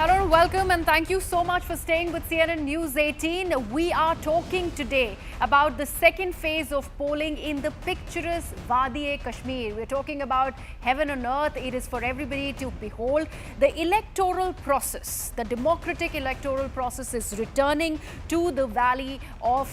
Hello and welcome, and thank you so much for staying with CNN News 18. We are talking today about the second phase of polling in the picturesque Wadi-e-Kashmir. We're talking about heaven on earth. It is for everybody to behold. The electoral process, the democratic electoral process is returning to the valley of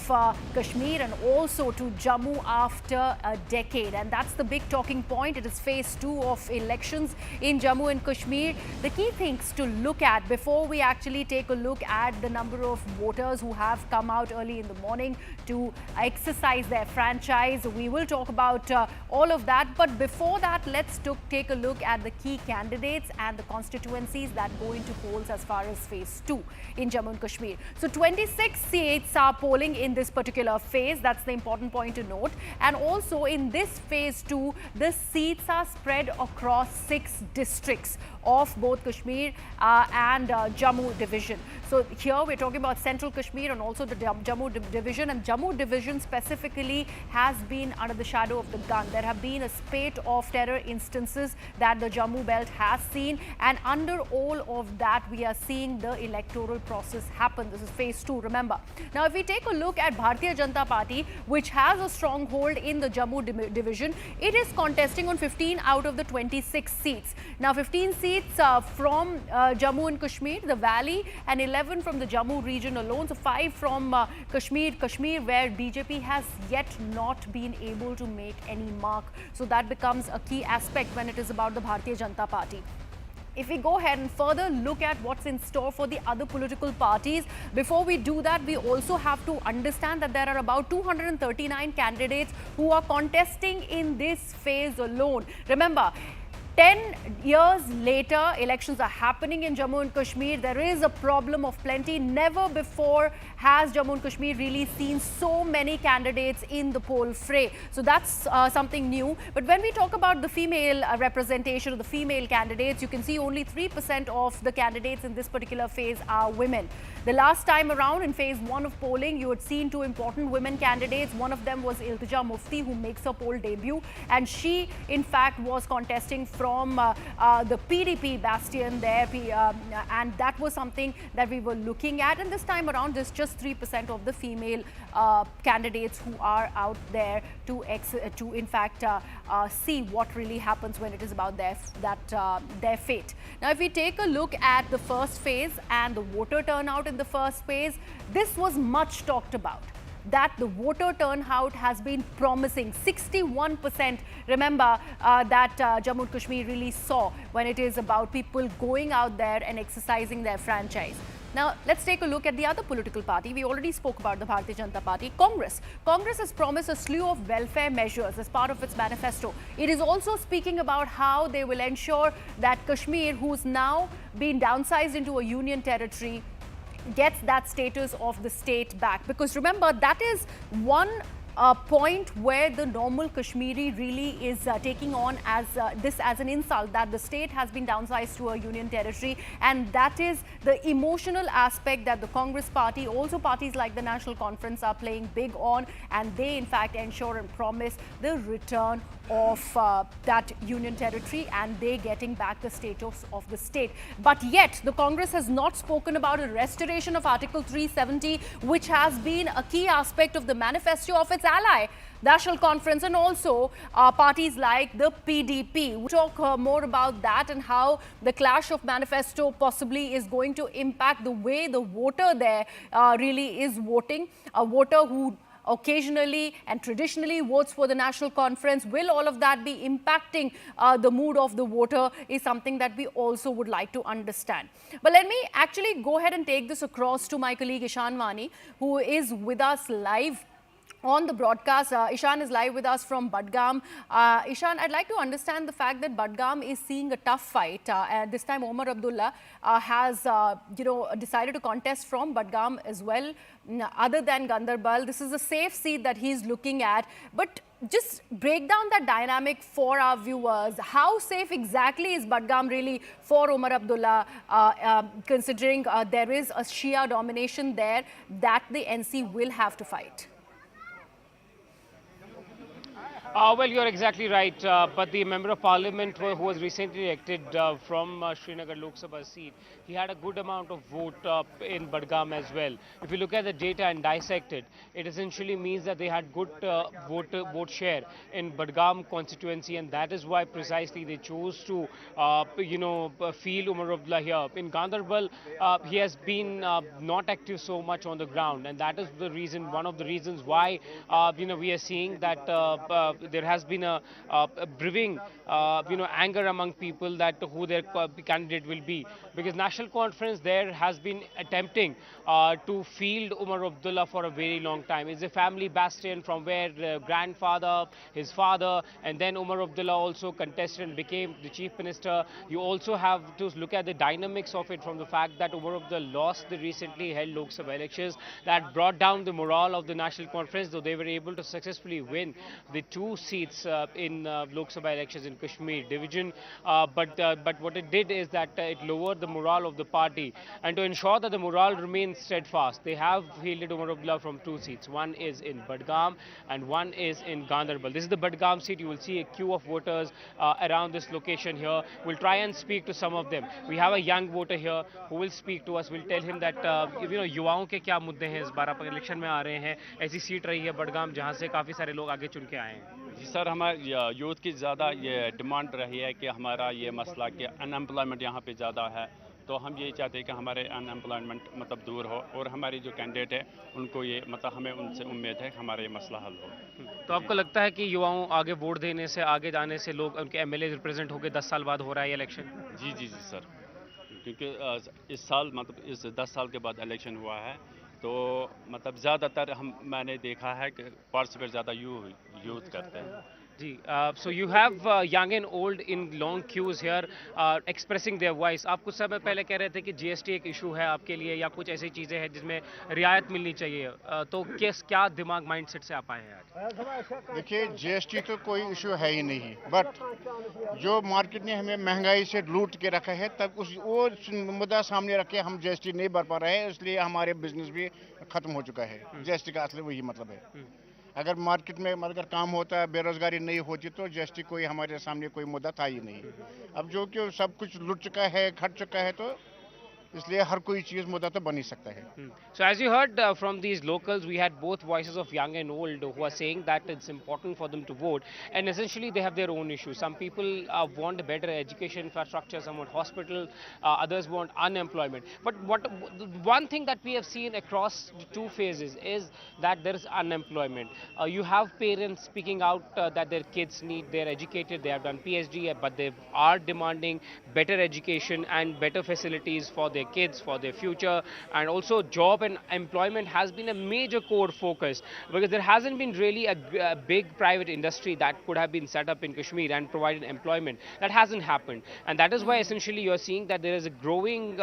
Kashmir and also to Jammu after a decade. And that's the big talking point. It is phase 2 of elections in Jammu and Kashmir. The key things to look at before we actually take a look at the number of voters who have come out early in the morning to exercise their franchise. We will talk about all of that. But before that, let's take a look at the key candidates and the constituencies that go into polls as far as phase 2 in Jammu and Kashmir. So 26 seats are polling in this particular phase. That's the important point to note. And also in this phase 2, the seats are spread across 6 districts of both Kashmir and Jammu division. So here we're talking about Central Kashmir and also the Jammu division. And Jammu division specifically has been under the shadow of the gun. There have been a spate of terror instances that the Jammu belt has seen. And under all of that, we are seeing the electoral process happen. This is phase 2, remember. Now, if we take a look at Bharatiya Janata Party, which has a stronghold in the Jammu division, it is contesting on 15 out of the 26 seats. Now, 15 seats from Jammu and Kashmir, the valley, and 11 from the Jammu region alone. So 5 from Kashmir, where BJP has yet not been able to make any mark. So that becomes a key aspect when it is about the Bharatiya Janata Party. If we go ahead and further look at what's in store for the other political parties, before we do that, we also have to understand that there are about 239 candidates who are contesting in this phase alone. Remember, 10 years later, elections are happening in Jammu and Kashmir. There is a problem of plenty. Never before has Jammu and Kashmir really seen so many candidates in the poll fray. So that's something new. But when we talk about the female representation of the female candidates, you can see only 3% of the candidates in this particular phase are women. The last time around in phase 1 of polling, you had seen 2 important women candidates. One of them was Iltija Mufti, who makes her poll debut. And she, in fact, was contesting from the PDP bastion there, and that was something that we were looking at. And this time around, there's just 3% of the female candidates who are out there to in fact see what really happens when it is about their fate. Now, if we take a look at the first phase and the voter turnout in the first phase, this was much talked about, that the voter turnout has been promising. 61%, remember, that Jammu and Kashmir really saw when it is about people going out there and exercising their franchise. Now, let's take a look at the other political party. We already spoke about the Bharatiya Janata Party. Congress. Congress has promised a slew of welfare measures as part of its manifesto. It is also speaking about how they will ensure that Kashmir, who's now been downsized into a union territory, gets that status of the state back. Because remember, that is one point where the normal Kashmiri really is taking on as this as an insult, that the state has been downsized to a union territory. And that is the emotional aspect that the Congress party, also parties like the National Conference, are playing big on. And they, in fact, ensure and promise the return of that union territory and they getting back the status of the state. But yet, the Congress has not spoken about a restoration of Article 370, which has been a key aspect of the manifesto of its ally, National Conference, and also parties like the PDP. We'll talk more about that and how the clash of manifesto possibly is going to impact the way the voter there really is voting. A voter who occasionally and traditionally votes for the National Conference. Will all of that be impacting the mood of the voter is something that we also would like to understand. But let me actually go ahead and take this across to my colleague Ishan Wani, who is with us live on the broadcast. Ishan is live with us from Budgam. Ishan, I'd like to understand the fact that Budgam is seeing a tough fight. This time, Omar Abdullah has, decided to contest from Budgam as well. Other than Gandarbal, this is a safe seat that he's looking at. But just break down that dynamic for our viewers. How safe exactly is Budgam really for Omar Abdullah, considering there is a Shia domination there that the NC will have to fight? Well, you're exactly right. But the member of parliament who was recently elected from Srinagar Lok Sabha seat, he had a good amount of vote in Badgam as well. If you look at the data and dissect it, it essentially means that they had good vote share in Badgam constituency, and that is why precisely they chose to, field Umar Abdullah here. In Gandarbal, he has been not active so much on the ground, and that is the reason, one of the reasons why, we are seeing that there has been a brewing, anger among people that who their candidate will be, because National Conference there has been attempting to field Umar Abdullah for a very long time. It's a family bastion from where grandfather, his father, and then Umar Abdullah also contested and became the chief minister. You also have to look at the dynamics of it from the fact that Umar Abdullah lost the recently held Lok Sabha elections. That brought down the morale of the National Conference, though they were able to successfully win the two seats in Lok Sabha elections in Kashmir division. But what it did is that it lowered the morale of the party. And to ensure that the morale remains steadfast, they have fielded Umar Abdullah from two seats. One is in Badgam and one is in Gandarbal. This is the Badgam seat. You will see a queue of voters around this location here. We'll try and speak to some of them. We have a young voter here who will speak to us. We'll tell him that युवाओं के क्या मुद्दे हैं इस बार आप election में आ रहे हैं. ऐसी सीट रही है बडगाम जहां से काफ़ी सारे लोग आगे चुन के आए हैं. जी सर, हमारे यूथ की ज़्यादा ये डिमांड रही है कि हमारा ये मसला कि अनएम्प्लॉयमेंट यहाँ पे ज़्यादा है, तो हम यही चाहते हैं कि हमारे अनएम्प्लॉयमेंट मतलब दूर हो, और हमारी जो कैंडिडेट है उनको ये मतलब हमें उनसे उम्मीद है कि हमारा ये मसला हल हो. तो आपको लगता है कि युवाओं आगे वोट देने से, आगे जाने से, लोग उनके एमएलए रिप्रेजेंट होकर 10 साल बाद हो रहा है ये इलेक्शन? जी जी जी सर, क्योंकि इस साल मतलब इस 10 साल के बाद इलेक्शन हुआ है, तो मतलब ज़्यादातर मैंने देखा है कि पार्टिसिपेट ज़्यादा यूथ करते हैं. जी, so you have young and old in long queues here expressing their voice. आप कुछ समय पहले कह रहे थे कि जीएसटी एक इशू है आपके लिए या कुछ ऐसी चीज़ें हैं जिसमें रियायत मिलनी चाहिए, तो क्या दिमाग माइंडसेट से आप आए हैं आज? देखिए, जीएसटी तो कोई इशू है ही नहीं, बट जो मार्केट ने हमें महंगाई से लूट के रखा है, तब वो मुद्दा सामने रख के हम जीएसटी नहीं भर पा रहे हैं, इसलिए हमारे बिजनेस भी खत्म हो चुका है. जीएसटी का असली वही मतलब है. अगर मार्केट में अगर काम होता है, बेरोजगारी नहीं होती, तो जीएसटी कोई हमारे सामने कोई मुद्दा था ही नहीं. अब जो कि सब कुछ लुट चुका है, खट चुका है, तो इसलिए हर कोई चीज मुद्दा तो बन ही सकता है. So as you heard from these locals, we had both voices of young and old who are saying that it's important for them to vote, and essentially they have their own issues. Some people want better education infrastructure, some want hospitals, others want unemployment. But one thing that we have seen across the two phases is that there is unemployment. You have parents speaking out that their kids they're educated, they have done PhD, but they are demanding better education and better facilities for their kids, for their future, and also job and employment has been a major core focus, because there hasn't been really a big private industry that could have been set up in Kashmir and provided employment. That hasn't happened, and that is why essentially you're seeing that there is a growing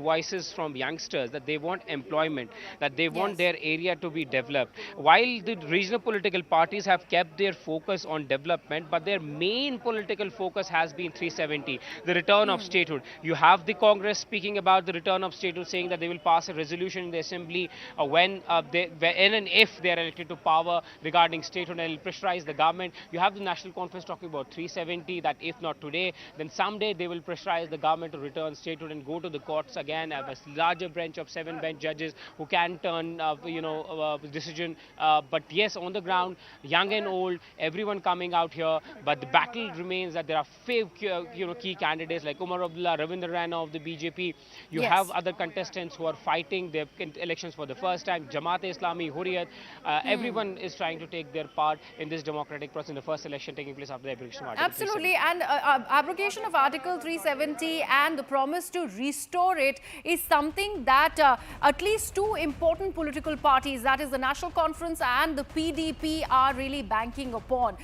voices from youngsters that they want employment, that they want their area to be developed, while the regional political parties have kept their focus on development, but their main political focus has been 370, the return of statehood. You have the Congress speaking about the return of statehood, saying that they will pass a resolution in the assembly when and if they are elected to power regarding statehood, and will pressurize the government. You have the National Conference talking about 370, that if not today, then someday they will pressurize the government to return statehood and go to the courts again, have a larger bench of 7 bench judges who can turn decision. But yes, on the ground, young and old, everyone coming out here, but the battle remains that there are key candidates like Umar Abdullah, Ravindra Rana of the BJP. You have other contestants who are fighting their elections for the first time. Jamaat-e-Islami, Hurriyat, everyone is trying to take their part in this democratic process in the first election taking place after the abrogation of Article Absolutely, and abrogation of Article 370 and the promise to restore it is something that at least two important political parties, that is the National Conference and the PDP, are really banking upon.